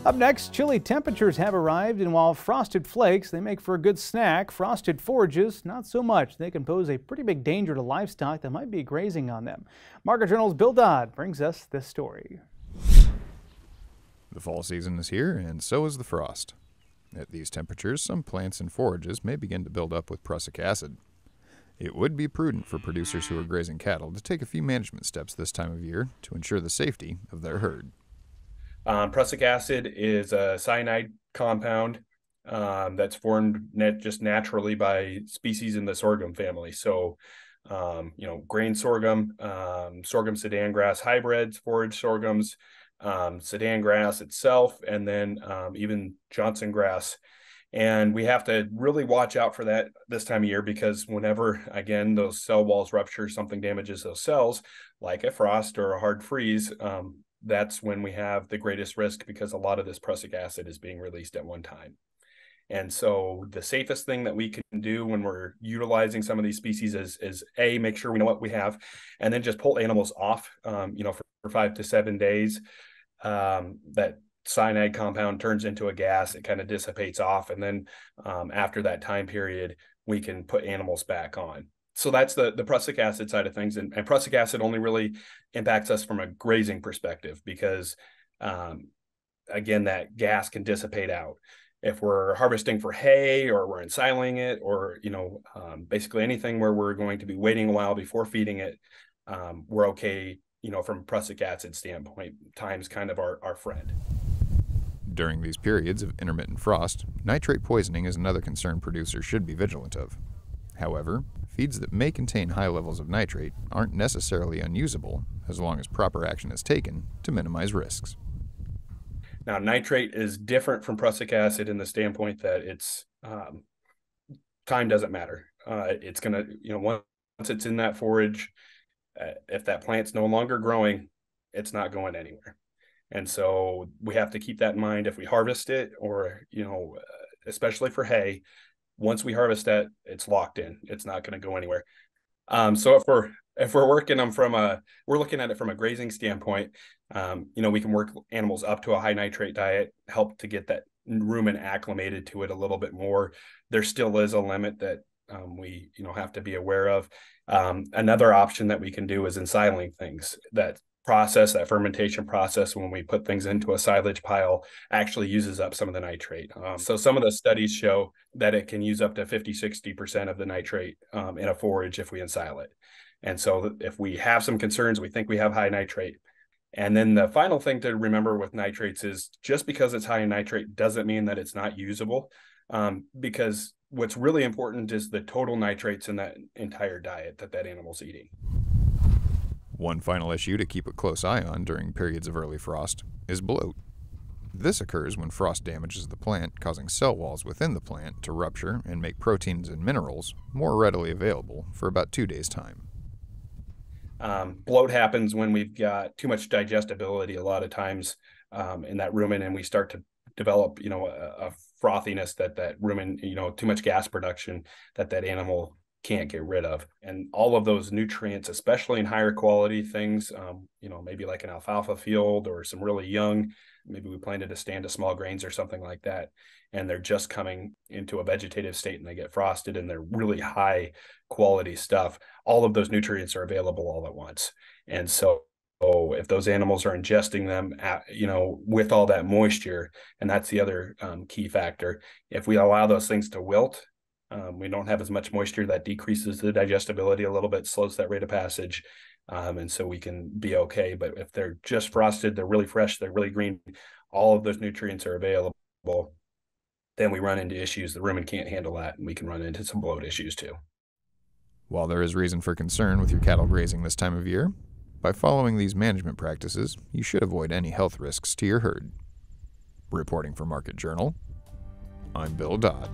Up next, chilly temperatures have arrived, and while frosted flakes, they make for a good snack, frosted forages, not so much. They can pose a pretty big danger to livestock that might be grazing on them. Market Journal's Bill Dodd brings us this story. The fall season is here, and so is the frost. At these temperatures, some plants and forages may begin to build up with prussic acid. It would be prudent for producers who are grazing cattle to take a few management steps this time of year to ensure the safety of their herd. Prussic acid is a cyanide compound that's formed just naturally by species in the sorghum family. So, grain sorghum, sorghum Sudan grass hybrids, forage sorghums, Sudan grass itself, and then even Johnson grass. And we have to really watch out for that this time of year, because whenever, again, those cell walls rupture, something damages those cells, like a frost or a hard freeze, that's when we have the greatest risk, because a lot of this prussic acid is being released at one time. And so the safest thing that we can do when we're utilizing some of these species is A, make sure we know what we have, and then just pull animals off, for 5 to 7 days. That cyanide compound turns into a gas, it kind of dissipates off, and then after that time period, we can put animals back on. So that's the prussic acid side of things. And prussic acid only really impacts us from a grazing perspective, because, again, that gas can dissipate out. If we're harvesting for hay, or we're ensiling it, or, basically anything where we're going to be waiting a while before feeding it, we're okay, from a prussic acid standpoint. Time's kind of our friend. During these periods of intermittent frost, nitrate poisoning is another concern producers should be vigilant of. However, feeds that may contain high levels of nitrate aren't necessarily unusable, as long as proper action is taken to minimize risks. Now, nitrate is different from prussic acid in the standpoint that it's time doesn't matter. It's going to, once it's in that forage, if that plant's no longer growing, it's not going anywhere. And so we have to keep that in mind if we harvest it, or, especially for hay. Once we harvest that, it's locked in. It's not going to go anywhere. So if we're working them we're looking at it from a grazing standpoint, we can work animals up to a high nitrate diet, help to get that rumen acclimated to it a little bit more. There still is a limit that we have to be aware of. Another option that we can do is ensiling things. That fermentation process, when we put things into a silage pile, actually uses up some of the nitrate. So some of the studies show that it can use up to 50-60% of the nitrate in a forage if we ensile it. And so if we have some concerns, we think we have high nitrate. And then the final thing to remember with nitrates is, just because it's high in nitrate doesn't mean that it's not usable, because what's really important is the total nitrates in that entire diet that animal's eating. One final issue to keep a close eye on during periods of early frost is bloat. This occurs when frost damages the plant, causing cell walls within the plant to rupture and make proteins and minerals more readily available for about 2 days' time. Bloat happens when we've got too much digestibility a lot of times in that rumen, and we start to develop, a frothiness that rumen, too much gas production that animal can't get rid of. And all of those nutrients, especially in higher quality things, maybe like an alfalfa field or some really young, maybe we planted a stand of small grains or something like that, and they're just coming into a vegetative state and they get frosted and they're really high quality stuff. All of those nutrients are available all at once. And so if those animals are ingesting them with all that moisture, and that's the other key factor, if we allow those things to wilt, we don't have as much moisture. That decreases the digestibility a little bit, slows that rate of passage, and so we can be okay. But if they're just frosted, they're really fresh, they're really green, all of those nutrients are available, then we run into issues. The rumen can't handle that, and we can run into some bloat issues too. While there is reason for concern with your cattle grazing this time of year, by following these management practices, you should avoid any health risks to your herd. Reporting for Market Journal, I'm Bill Dodd.